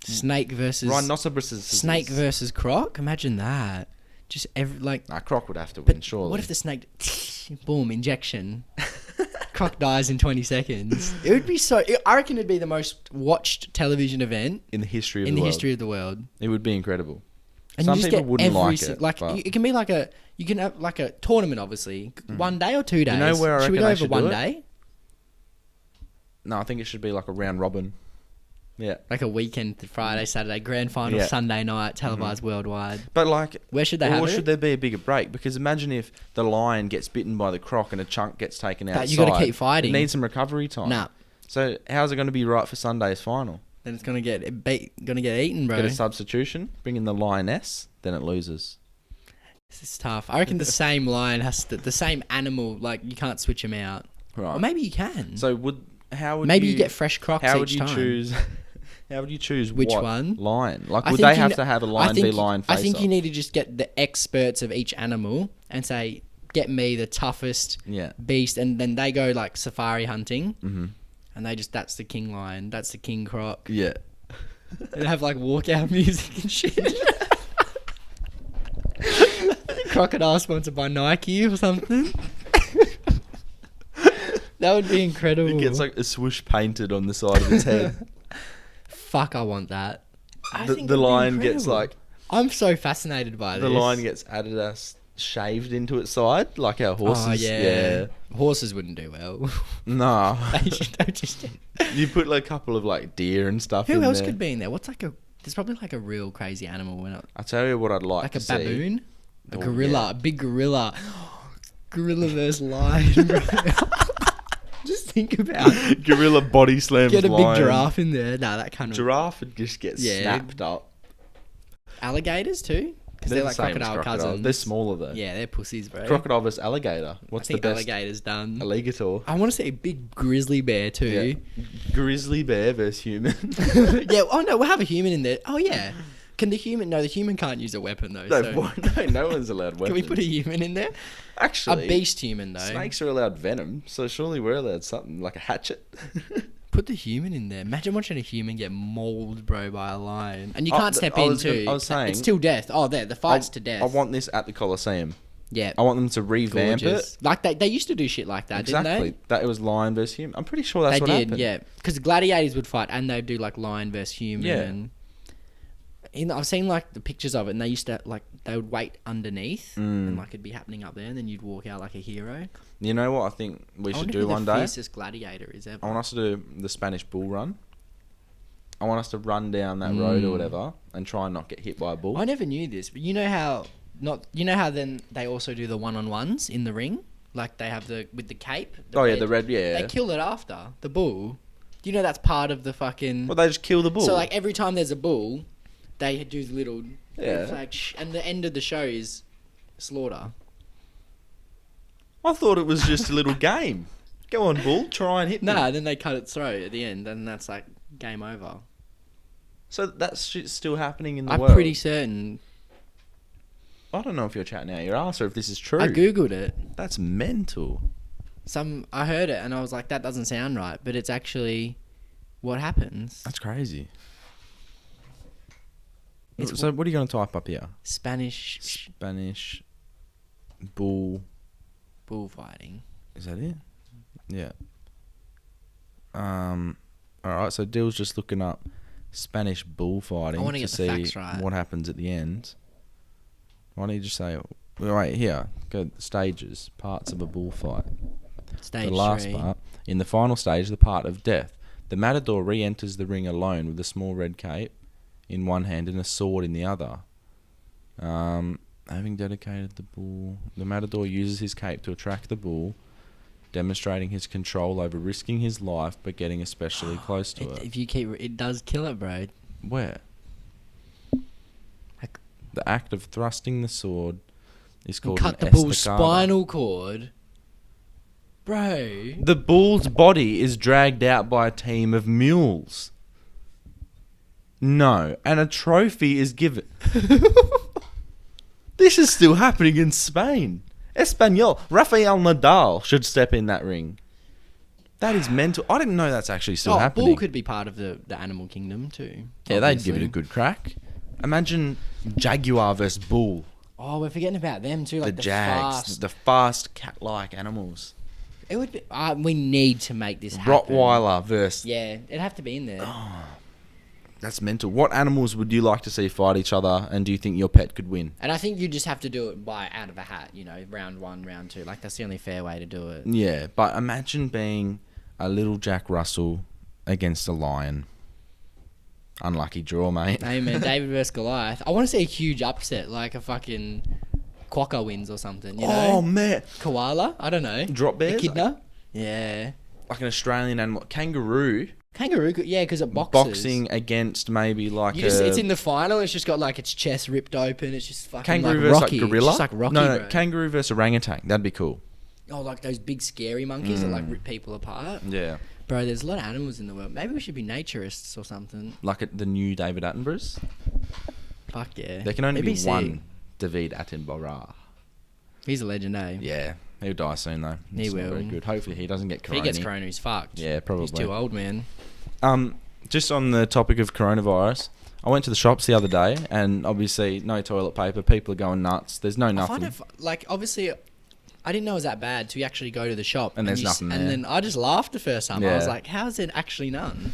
Snake versus rhinoceroses, snake versus croc. Imagine that. Just Croc would have to But win, surely. what if the snake? Boom! Injection. Croc dies in 20 seconds. It would be so. I reckon it'd be the most watched television event in the history of in the the world, history of the world. it would be incredible. And Some you just people get wouldn't every like it, but- it can be like you can have like a tournament, obviously, 1 day or 2 days. You know where I should we reckon go they over should one do it? day, No, I think it should be like a round robin. Yeah. like a weekend, Friday, Saturday, grand final, Yeah. Sunday night, televised worldwide. But like, Where should they or have it? should there be a bigger break? Because imagine if the lion gets bitten by the croc and a chunk gets taken outside. But you gotta keep fighting. It needs some recovery time. Nah, So how's it going to be right for Sunday's final? then it's gonna get eaten, bro. Get a substitution, bring in the lioness, then it loses. This is tough. I reckon the same lion the same animal. Like you can't switch them out. Right. Or maybe you can. So how would maybe you, you get fresh crocs how each would you time. choose? How would you choose Which what one? lion? Like, I would think they you have kn- to have a I lion v think- lion I face think off? you need to just get the experts of each animal and say, get me the toughest Yeah. beast, and then they go like safari hunting, Mm-hmm. and that's the king lion, that's the king croc, Yeah. and have like walkout music and shit. Crocodile sponsored by Nike or something. That would be incredible. It gets like a swoosh painted on the side of its head. Fuck, I want that. I the think the it'd be lion gets incredible. like I'm so fascinated by the this. lion gets Adidas shaved into its side, like our horses. Oh yeah. Horses wouldn't do well. No. They just. You put like a couple of like deer and stuff Who in else there. could be in there? What's like a? There's probably like a real crazy animal. When I'll tell you what I'd like a to see. baboon, a Oh, gorilla, yeah. a big gorilla, gorilla versus lion. Bro. Just think about Gorilla body slams get a big lion. giraffe in there. Nah, that kind of Giraffe would just get Yeah. snapped up. alligators too, because they're the like same as crocodile cousins. They're smaller though. Yeah, they're pussies, bro. Crocodile versus alligator. I What's the think best? alligator's done. Alligator. I want to see a big grizzly bear too. Yeah. Grizzly bear versus human. Yeah. Oh no, we'll have a human in there. Oh yeah. Can the human? No, the human can't use a weapon though. no, so. no one's allowed weapons. Can we put a human in there? Actually, A beast human though. snakes are allowed venom, so surely we're allowed something like a hatchet. Put the human in there. Imagine watching a human get mauled, bro, by a lion, and you Oh, can't step I in was too. gonna- I was saying- it's till death. Oh, there, the fight's to death. I want this at the Coliseum. yeah, I want them to revamp gorgeous. it. Like they used to do shit like that, Exactly. didn't That it was lion versus human. I'm pretty sure they? that's They what did, happened. yeah. Because gladiators would fight, and they'd do like lion versus human. Yeah. And I've seen like the pictures of it, and they used to like they would wait underneath, and like it'd be happening up there, and then you'd walk out like a hero. You know what I think we I should wonder do who one the day? fiercest gladiator is ever. I want us to do the Spanish bull run. I want us to run down that road or whatever and try and not get hit by a bull. I never knew this, but you know how then they also do the one-on-ones in the ring, like they have with the cape. The red, yeah. They kill it after the bull. Do you know that's part of the fucking? Well, they just kill the bull. So like every time there's a bull, they do the little Yeah. flag and the end of the show is slaughter. I thought it was just a little game. Go on, bull, try and hit me. Nah, then they cut its throat at the end, and that's like game over. So that shit's still happening in the I'm world. pretty certain. I don't know if you're chatting out your ass or if this is true. I googled it. That's mental. I heard it and I was like, that doesn't sound right, but it's actually what happens. That's crazy. It's So what are you going to type up here? Spanish Spanish bull. bullfighting. Is that it? Yeah. All right. So Dill's just looking up Spanish bullfighting I wanna to get the see facts right. what happens at the end. Why don't you just say? Right here. Go stages, parts of a bullfight. Stage The last 3. part. In the final stage, the part of death. The matador re-enters the ring alone with a small red cape in one hand and a sword in the other. Having dedicated the bull, the matador uses his cape to attract the bull, demonstrating his control over risking his life but getting especially close to it. If you keep, it does kill it, bro. Where? Like- The act of thrusting the sword is called Cut an the bull's estocada. spinal cord, bro. The bull's body is dragged out by a team of mules. No, and a trophy is given. This is still happening in Spain. Espanol. Rafael Nadal should step in that ring. That is mental. I didn't know that's actually still happening. Bull could be part of the animal kingdom too. Yeah, they'd give it obviously. a good crack. Imagine Jaguar versus Bull. Oh, we're forgetting about them too. Like The Jags. The fast cat-like animals. It would be. We need to make this happen. Rottweiler versus... Yeah, it'd have to be in there. That's mental. What animals would you like to see fight each other, and do you think your pet could win? And I think you just have to do it by out of a hat, round 1, round 2. Like, that's the only fair way to do it. Yeah, but imagine being a little Jack Russell against a lion. Unlucky draw, mate. Hey, man, David versus Goliath. I want to see a huge upset, like a fucking quokka wins or something, Oh, man. Koala? I don't know. Drop bears? Echidna? Yeah. Like an Australian animal. Kangaroo. Kangaroo, yeah, because it boxes. Boxing against maybe like it's in the final. It's just got like its chest ripped open. It's just fucking kangaroo like versus Rocky. like gorilla. It's just like Rocky, no, bro. kangaroo versus orangutan. That'd be cool. Oh, like those big scary monkeys that like rip people apart. Yeah. Bro, there's a lot of animals in the world. Maybe we should be naturists or something. Like the new David Attenboroughs. Fuck yeah. There can only It'd be sick. one David Attenborough. He's a legend, eh? Yeah. He'll die soon though. He It's not will. very good. Hopefully he doesn't get If corona. he gets corona, he's fucked. Yeah, probably. He's too old, man. Just on the topic of coronavirus, I went to the shops the other day, and obviously no toilet paper. People are going nuts. There's no nothing. I find it, like, obviously, I didn't know it was that bad till you actually go to the shop. And there's nothing there. And then I just laughed the first time. I Yeah. was like, how is there actually none?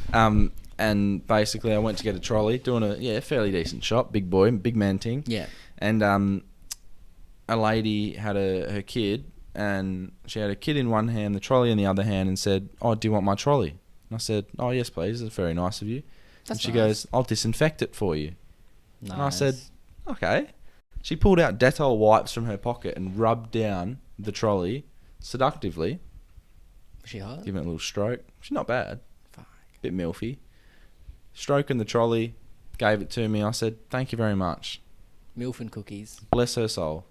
And basically I went to get a trolley, doing a fairly decent shop, big boy, big man thing. Yeah. And a lady had her kid, and she had a kid in one hand, the trolley in the other hand, and said, "Oh, do you want my trolley?" And I said, "Oh, yes, please. That's very nice of you." That's and she nice. goes, "I'll disinfect it for you." Nice. And I said, "Okay." She pulled out Dettol wipes from her pocket and rubbed down the trolley seductively, Was she hot? giving it a little stroke. She's not bad. Fuck. Bit milfy. Stroking the trolley, gave it to me. I said, "Thank you very much. Milf and cookies. Bless her soul."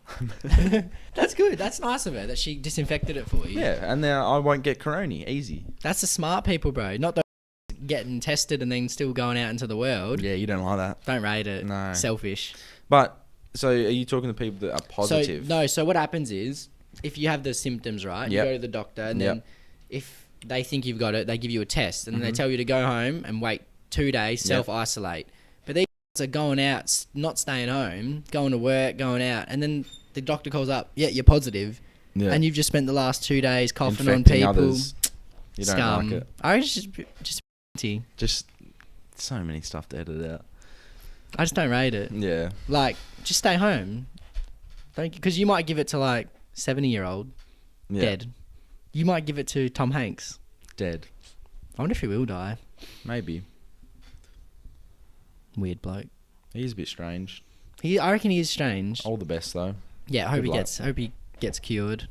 That's good. That's nice of her that she disinfected it for you. Yeah, and now I won't get corona. Easy. That's the smart people, bro. Not those getting tested and then still going out into the world. Yeah, you don't like that. Don't rate it. No. Selfish. But, so are you talking to people that are positive? So what happens is, if you have the symptoms, right, Yep. you go to the doctor, and Yep. then if they think you've got it, they give you a test, and then they Mm-hmm. tell you to go home and wait 2 days, self-isolate. But these are going out, not staying home, going to work, going out, and then the doctor calls up, yeah, you're positive, Yeah. and you've just spent the last 2 days coughing on Infecting people. others. You don't Scum. like it. I just Just so many stuff to edit out. I just don't rate it. Yeah. Like, just stay home. Because you might give it to like 70-year-old Yeah. dead. You might give it to Tom Hanks. Dead. I wonder if he will die. Maybe. Weird bloke. He's a bit strange. I reckon he is strange. All the best, though. Yeah, I good luck. hope he gets cured.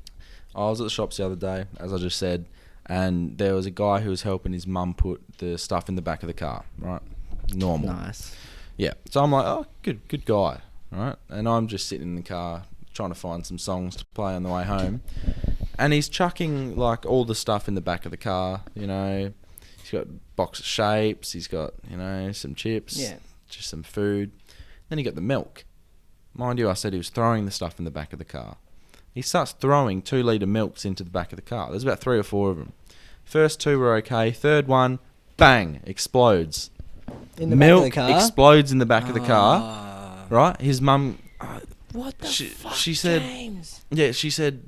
I was at the shops the other day, as I just said, and there was a guy who was helping his mum put the stuff in the back of the car, right? Normal. Nice. Yeah. So I'm like, oh, good guy, right? And I'm just sitting in the car trying to find some songs to play on the way home. And he's chucking, like, all the stuff in the back of the car, you know. He's got a box of shapes, he's got, you know, some chips, Yeah. just some food. Then he got the milk. Mind you, I said he was throwing the stuff in the back of the car. He starts throwing 2-litre milks into the back of the car. There's about 3 or 4 of them. First 2 were okay. Third one, bang, explodes. In the Milk back of the car? explodes in the back of the car. Ah. Right? His mum, What the fuck, she said, James? yeah, she said,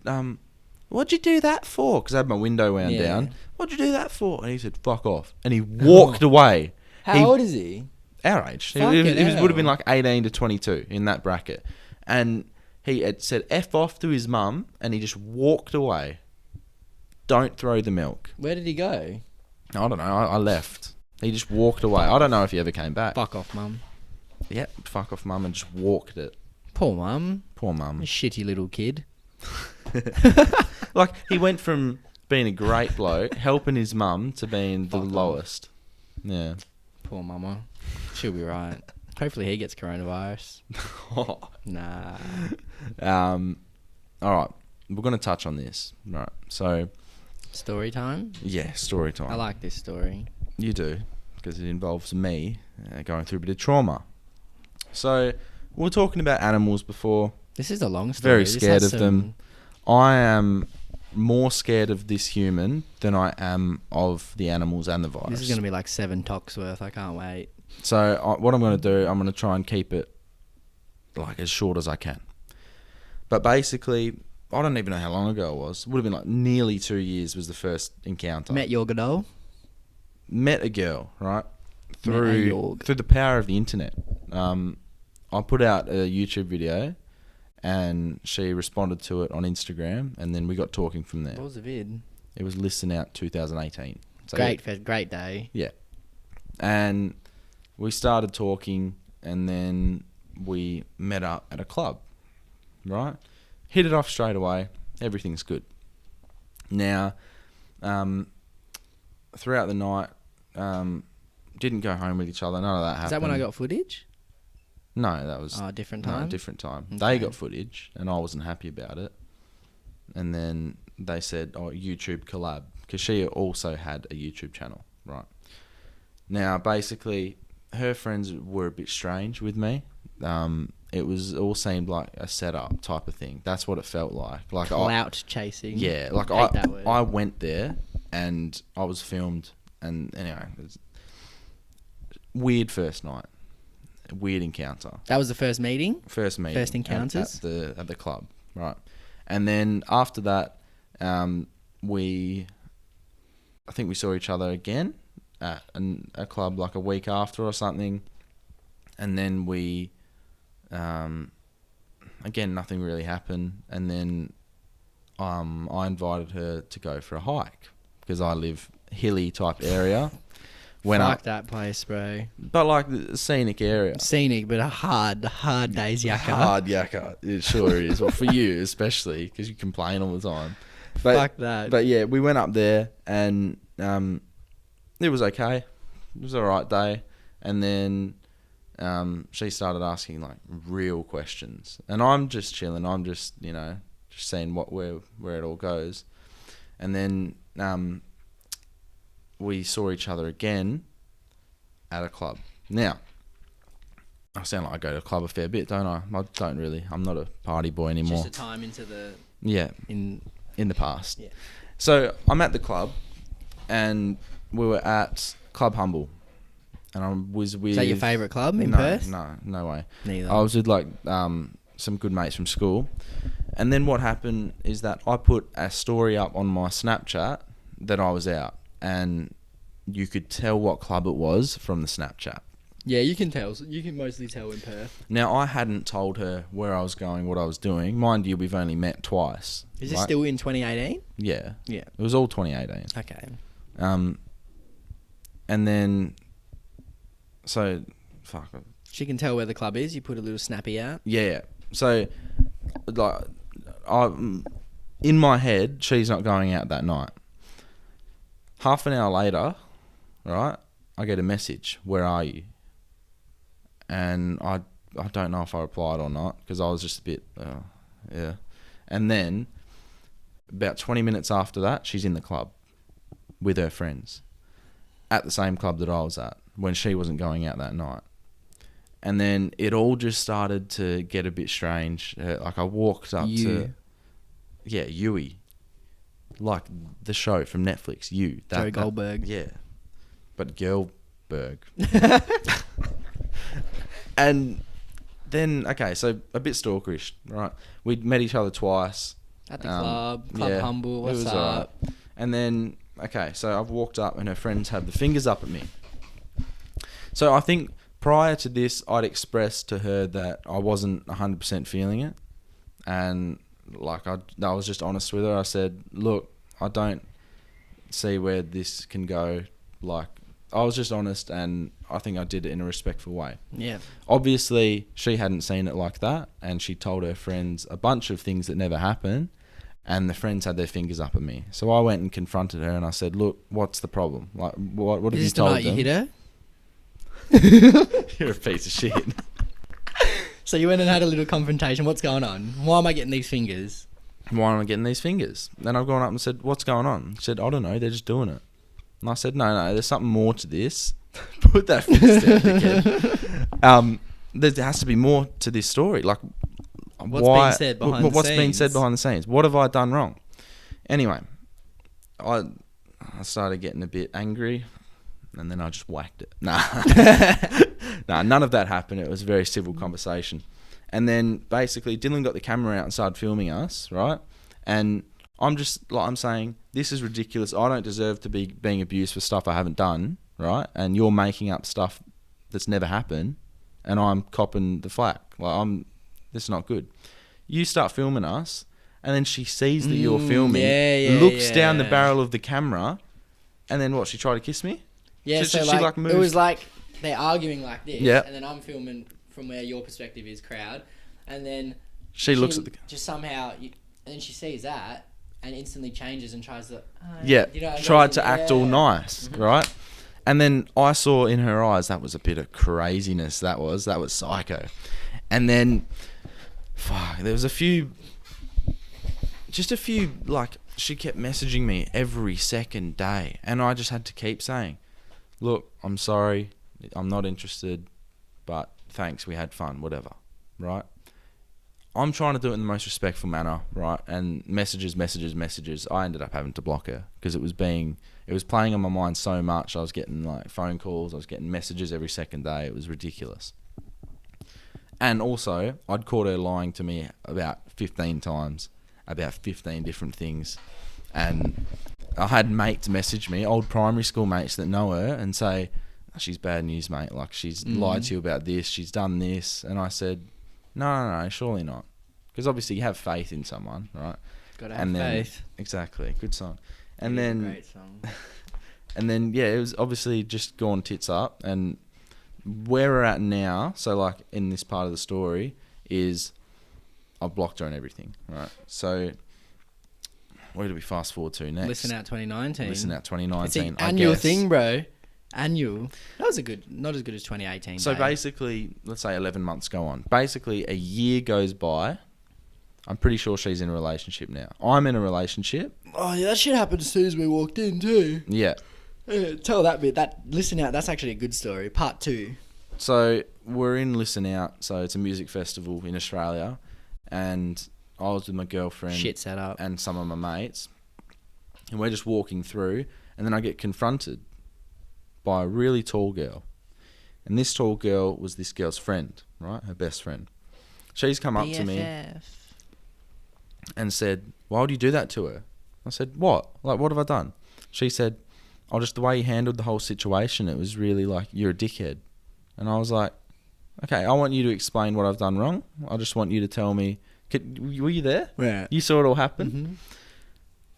what'd you do that for? Because I had my window wound Yeah. down. What'd you do that for? And he said, fuck off. And he walked away. How He- old is he? Our age. He Fucking would have been hell. like 18 to 22 in that bracket. And he had said F off to his mum, and he just walked away. Don't throw the milk. Where did he go? I don't know. I left. He just walked away. I don't know if he ever came back. Fuck off, mum. Yeah, fuck off, mum, and just walked it. Poor mum. Poor mum. A shitty little kid. Like, he went from being a great bloke, helping his mum, to being the Fuck off. lowest. Yeah. Poor mama. She'll be right. Hopefully he gets coronavirus. Nah. All right. We're going to touch on this. Right. So, Story time? yeah, story time. I like this story. You do, because it involves me going through a bit of trauma. So, we were talking about animals before. This is a long story. Very This scared has of them. I am more scared of this human than I am of the animals and the virus. This is going to be like 7 talks worth. I can't wait. So, what I'm going to do, I'm going to try and keep it like as short as I can. But basically, I don't even know how long ago it was. It would have been like nearly 2 years was the first encounter. Met your Godot? Met a girl, right? through the power of the internet. I put out a YouTube video, and she responded to it on Instagram, and then we got talking from there. What was the vid? It was Listen Out 2018. So Great day. Yeah. And we started talking, and then we met up at a club, right? Hit it off straight away. Everything's good. Now, throughout the night, didn't go home with each other. None of that happened. Is that when I got footage? No, that was... different time? No, different time. Okay. They got footage, and I wasn't happy about it. And then they said, YouTube collab, because she also had a YouTube channel, right? Now, basically, her friends were a bit strange with me. It was all seemed like a setup type of thing. That's what it felt like. Like Clout chasing. Yeah, like Hate that word. I went there, and I was filmed, and anyway, it was weird first night. Weird encounter. That was the first meeting? First meeting. First encounters? At the club, right? And then after that, I think we saw each other again at a club like a week after or something. And then we, again, nothing really happened. And then I invited her to go for a hike because I live hilly type area. Fuck that place, bro. But like the scenic area. Scenic, but a hard day's yakka. Hard yakka. It sure is. Well, for you especially, because you complain all the time. But, Fuck that. But yeah, we went up there, and it was okay. It was all right day. And then she started asking like real questions, and I'm just chilling. I'm just just seeing where it all goes. And then we saw each other again at a club. Now, I sound like I go to a club a fair bit, don't I? I don't really. I'm not a party boy anymore. Just a time into the... Yeah, in the past. Yeah. So I'm at the club, and we were at Club Humble, and I was with... Is that your favourite club in Perth? No way. Neither. I was with like some good mates from school, and then what happened is that I put a story up on my Snapchat that I was out, and you could tell what club it was from the Snapchat. Yeah, you can tell. You can mostly tell in Perth. Now, I hadn't told her where I was going, what I was doing. Mind you, we've only met twice. Is this still in 2018? Yeah. Yeah. It was all 2018. Okay. And then, so, fuck. She can tell where the club is. You put a little snappy out. Yeah. So, like, in my head, she's not going out that night. Half an hour later, right, I get a message, where are you? And I don't know if I replied or not, because I was just a bit, yeah. And then, about 20 minutes after that, she's in the club with her friends at the same club that I was at when she wasn't going out that night. And then it all just started to get a bit strange. Like, I walked up to... Yeah, Yui. Like the show from Netflix, You. Joe Goldberg. Yeah. But Girlberg. And then, okay, so a bit stalkerish, right? We'd met each other twice. At the Club Humble, what's it was up? Right. And then, okay, so I've walked up and her friends have the fingers up at me. So I think prior to this, I'd expressed to her that I wasn't 100% feeling it. And like I was just honest with her. I said, look, I don't see where this can go. Like, I was just honest, and I think I did it in a respectful way. Yeah. Obviously, she hadn't seen it like that, and she told her friends a bunch of things that never happened, and the friends had their fingers up at me. So I went and confronted her, and I said, look, what's the problem? Like, what have you told them? Is this the night you hit her? You're a piece of shit. So you went and had a little confrontation. What's going on? Why am I getting these fingers? Why am I getting these fingers? Then I've gone up and said, what's going on? She said, I don't know, they're just doing it. And I said, no, there's something more to this. Put that fist down, dickhead. There has to be more to this story. Like, what's being said behind the scenes? What's being said behind the scenes? What have I done wrong? Anyway, I started getting a bit angry, and then I just whacked it. Nah, none of that happened. It was a very civil conversation. And then basically Dylan got the camera out and started filming us, right? And I'm saying, this is ridiculous. I don't deserve to be being abused for stuff I haven't done. right? And you're making up stuff that's never happened, and I'm copping the flack. Like, this is not good. You start filming us, and then she sees that you're filming, looks down the barrel of the camera, and then what? She tried to kiss me? Yeah, She it was like they're arguing like this, Yeah. and then I'm filming from where your perspective is, crowd, and then She looks at the... just somehow, and then she sees that and instantly changes and tries to tried to act all nice, right? And then I saw in her eyes that was a bit of craziness. That was psycho. And then, there was a few, like, she kept messaging me every second day, and I just had to keep saying, look, I'm sorry, I'm not interested, but thanks, we had fun, whatever, right? I'm trying to do it in the most respectful manner, right? And messages. I ended up having to block her because it was playing on my mind so much. I was getting like phone calls, I was getting messages every second day. It was ridiculous. And also, I'd caught her lying to me about 15 times about 15 different things. And I had mates message me, old primary school mates that know her, and say, she's bad news, mate. Like, she's lied to you about this, she's done this. And I said, no, surely not. Because obviously you have faith in someone, right? Gotta have faith. Exactly, good song. And It is a then, great song. and then, yeah, it was obviously just gone tits up. And where we're at now, so like in this part of the story, is I've blocked her and everything, right? So where do we fast forward to next? Listen Out 2019. Listen Out It's 2019. the annual thing, bro. Annual. That was not as good as 2018. So babe. basically, let's say 11 months go on. Basically, a year goes by. I'm pretty sure she's in a relationship now. I'm in a relationship. Oh yeah, that shit happened as soon as we walked in too. Yeah. Tell that bit. That Listen Out. That's actually a good story. Part 2. So we're in Listen Out. So it's a music festival in Australia, and I was with my girlfriend. Shit set up. And some of my mates, and we're just walking through, and then I get confronted by a really tall girl, and this tall girl was this girl's friend, right? Her best friend. She's come up to me and said, "Why would you do that to her?" I said, "What? Like, what have I done?" She said, "Oh, just the way you handled the whole situation. It was really like, you're a dickhead." And I was like, "Okay, I want you to explain what I've done wrong. I just want you to tell me." Were you there? Yeah. You saw it all happen? Mm-hmm.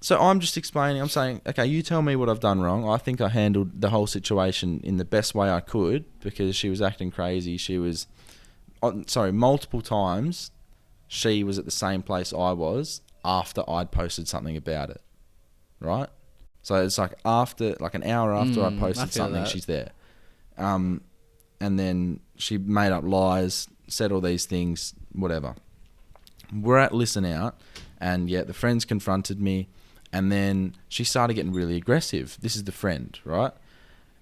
So I'm just explaining. I'm saying, okay, you tell me what I've done wrong. I think I handled the whole situation in the best way I could, because she was acting crazy. She was, multiple times she was at the same place I was after I'd posted something about it, right? So it's like an hour after I posted something, that. she's there. And then she made up lies, said all these things, whatever. We're at Listen Out, and yeah, the friends confronted me, and then she started getting really aggressive. This is the friend, right?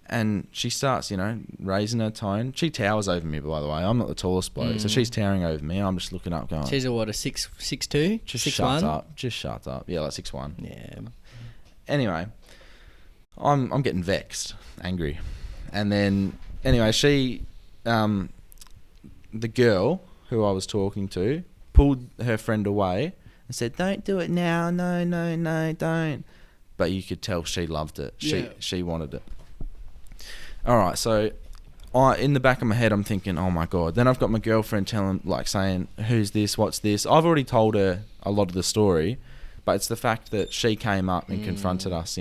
And she starts, raising her tone. She towers over me, by the way. I'm not the tallest bloke, so she's towering over me. I'm just looking up, going, She's a 6'2"? just 6'1"? shut up, just shut up. Yeah, like 6'1". Yeah. Anyway, I'm getting vexed, angry, and then anyway, she, the girl who I was talking to, pulled her friend away and said, "Don't do it now, no, don't." But you could tell she loved it. She wanted it. All right, so in the back of my head, I'm thinking, oh my God. Then I've got my girlfriend saying, "Who's this? What's this?" I've already told her a lot of the story, but it's the fact that she came up and confronted us,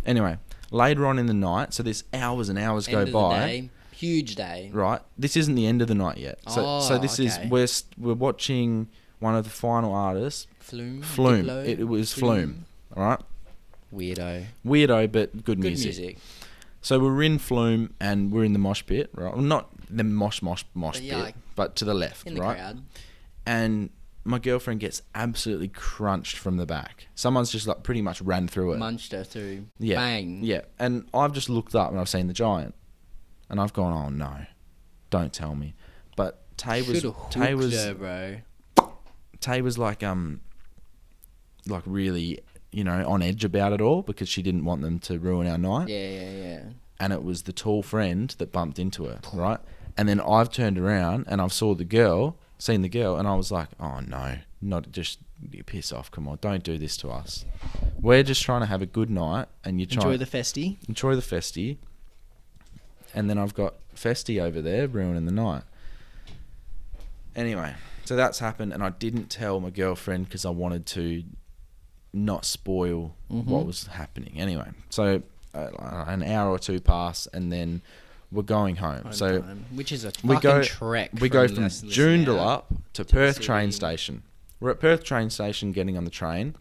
Anyway, later on in the night, so this hours and hours go by. Day. Huge day. Right. This isn't the end of the night yet. So this is, we're watching one of the final artists. Flume. Flume. It was Flume. All right. Weirdo, but good music. So we're in Flume, and we're in the mosh pit, right? Well, not the mosh pit, but to the left, in the right? crowd. And my girlfriend gets absolutely crunched from the back. Someone's just like pretty much ran through it. Munched her through. Yeah. Bang. Yeah. And I've just looked up and I've seen the giant. And I've gone, oh no, don't tell me. But Tay was her, bro. Tay was like really, on edge about it all, because she didn't want them to ruin our night. Yeah. And it was the tall friend that bumped into her, right? And then I've turned around and I've seen the girl, and I was like, oh no, not just piss off. Come on, don't do this to us. We're just trying to have a good night, and you're trying Enjoy the festy. Enjoy the festy. And then I've got Festy over there ruining the night. Anyway, so that's happened, and I didn't tell my girlfriend because I wanted to not spoil what was happening. Anyway, so an hour or two pass, and then we're going home. So time, which is a we fucking go trek. we go from listening Joondalup to Perth city. train station. We're at Perth train station getting on the train,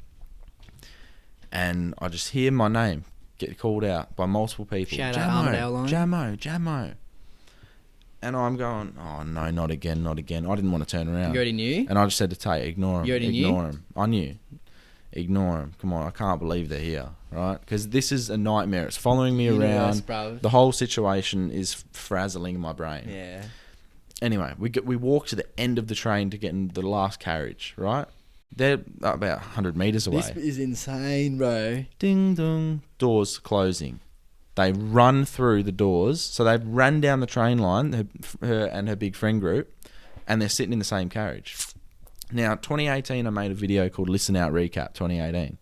and I just hear my name get called out by multiple people. Shout out Armadale line. Jamo. And I'm going, oh no, not again. I didn't want to turn around. You already knew? And I just said to Tate, ignore him. You already ignore knew? him. I knew. Ignore him. Come on, I can't believe they're here, right? Because this is a nightmare. It's following me Universe, around. bruv. The whole situation is frazzling my brain. Yeah. Anyway, we walk to the end of the train to get in the last carriage, right? They're about 100 metres away. This is insane, bro. Ding dong. Doors closing. They run through the doors. So they've ran down the train line, her and her big friend group, and they're sitting in the same carriage. Now, 2018, I made a video called Listen Out Recap 2018.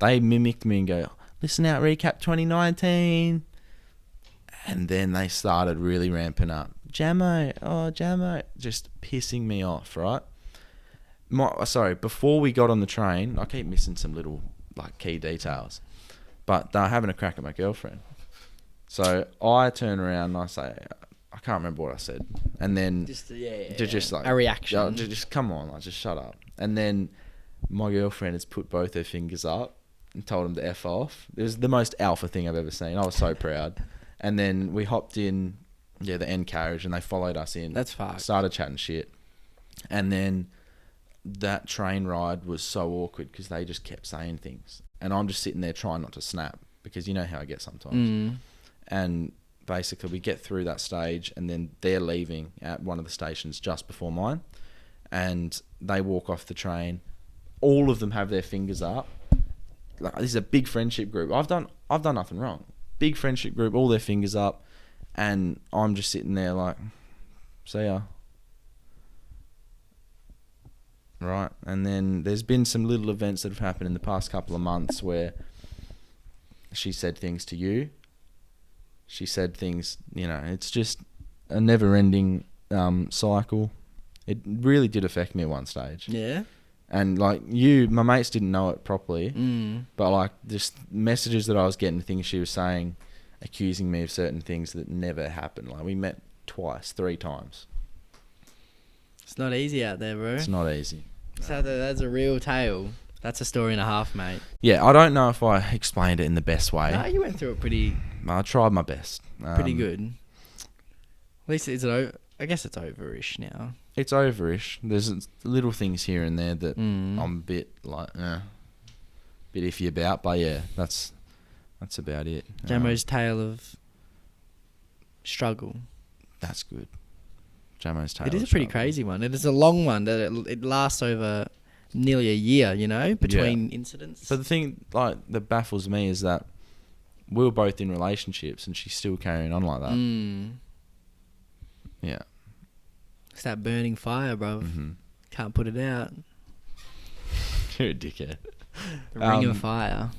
They mimicked me and go, Listen Out Recap 2019. And then they started really ramping up. Jamo. Just pissing me off, right? Before we got on the train, I keep missing some little key details. But they're having a crack at my girlfriend. So I turn around and I say, I can't remember what I said. And then just a reaction. just come on, just shut up. And then my girlfriend has put both her fingers up and told him to F off. It was the most alpha thing I've ever seen. I was so proud. And then we hopped in, the end carriage, and they followed us in. That's fucked. Started chatting shit. And then that train ride was so awkward because they just kept saying things. And I'm just sitting there trying not to snap because you know how I get sometimes. And basically we get through that stage and then they're leaving at one of the stations just before mine. And they walk off the train. All of them have their fingers up. This is a big friendship group. I've done nothing wrong. Big friendship group, all their fingers up. And I'm just sitting there like, see ya. Right, and then there's been some little events that have happened in the past couple of months where she said things to you. She said things, it's just a never-ending cycle. It really did affect me at one stage. Yeah. And my mates didn't know it properly, but just messages that I was getting, things she was saying, accusing me of certain things that never happened. We met twice, 3 times. It's not easy out there, bro. It's not easy. So that's a real tale. That's a story and a half, mate. Yeah, I don't know if I explained it in the best way. No, you went through it pretty I tried my best. good. At least I guess it's over-ish now. It's over-ish. There's little things here and there that I'm a bit bit iffy about, but yeah, that's about it. Jamo's tale of struggle. That's good. Jamo's tale. It is of a pretty struggle. crazy one. It is a long one. That it lasts over nearly a year, between incidents. But the thing that baffles me is that we were both in relationships and she's still carrying on like that. Yeah. It's that burning fire, bro. Can't put it out. You're a dickhead. The ring of fire.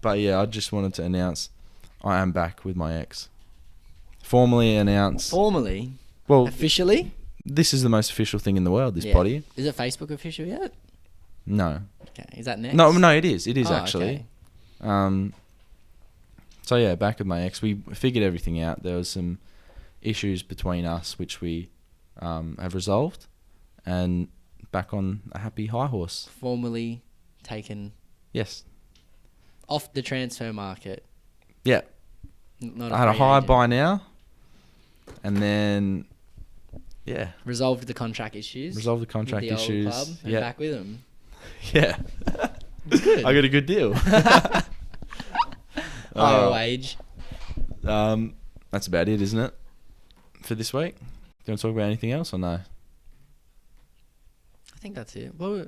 But yeah, I just wanted to announce I am back with my ex. Formally announce. Formally? Well, Officially? this is the most official thing in the world, this Yeah. body. Is it Facebook official yet? No. Okay. Is that next? No, it is. It is Oh, actually. okay. So yeah, back with my ex. We figured everything out. There was some issues between us which we have resolved, and back on a happy high horse. Formally taken Yes. off the transfer market. Yeah. Not I had a free high agent. by now, and then yeah, Resolved the contract issues. resolved the contract with the issues. Old club and Yeah, back with them. yeah. Good. I got a good deal. Higher wage. That's about it, isn't it? For this week. Do you want to talk about anything else or no? I think that's it. Well,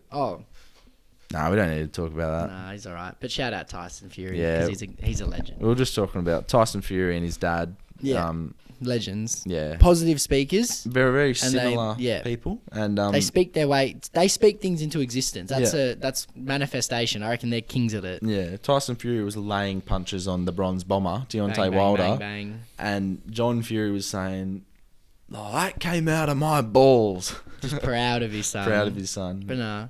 No, we don't need to talk about that. nah, he's all right. But shout out Tyson Fury Yeah. because he's a legend. We were just talking about Tyson Fury and his dad. Yeah. legends. Yeah. Positive speakers. Very, very And they- similar yeah. people. And They speak their way. They speak things into existence. That's Yeah. that's manifestation. I reckon they're kings at it. yeah, Tyson Fury was laying punches on the bronze bomber, Deontay Bang, bang, Wilder. bang, bang. And John Fury was saying, "Oh, that came out of my balls." Just proud of his son. Proud of his son. But no,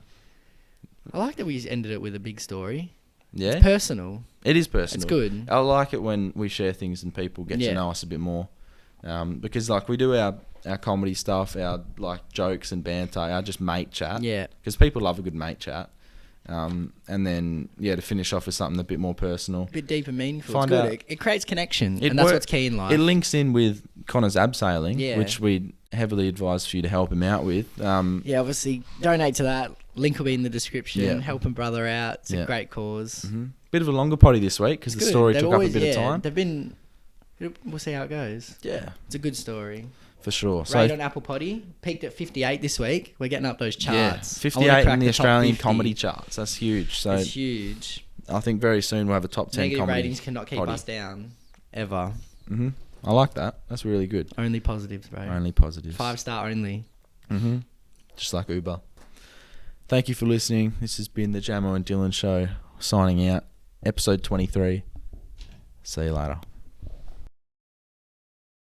I like that we ended it with a big story. Yeah, It's personal. it is personal. It's good. I like it when we share things and people get Yeah. to know us a bit more. Because like we do our comedy stuff, our like jokes and banter, our just mate chat. Yeah. Because people love a good mate chat. And then to finish off with something a bit more personal. A bit deep and meaningful. Find it's good. out- It creates connection, It and that's work- what's key in life. It links in with Connor's abseiling, Yeah. which we'd heavily advise for you to help him out with. Yeah, obviously, donate to that. Link will be in the description. Yeah. Help a brother out. It's Yeah. a great cause. Bit of a longer potty this week because the Good. story They've took always- up a bit of time. They've been. We'll see how it goes. Yeah, It's a good story. for sure. Rate on Apple Potty peaked at 58 this week. We're getting up those charts. Yeah, I wanna 58 crack in the top Australian 50. comedy charts. That's huge. So It's huge. I think very soon we'll have a top 10 Negative comedy ratings cannot keep potty. us down ever. hmm I like that. That's really good. Only positives, bro. Only positives. 5-star only. hmm Just like Uber. Thank you for listening. This has been the Jamo and Dylan Show. Signing out. Episode 23. See you later.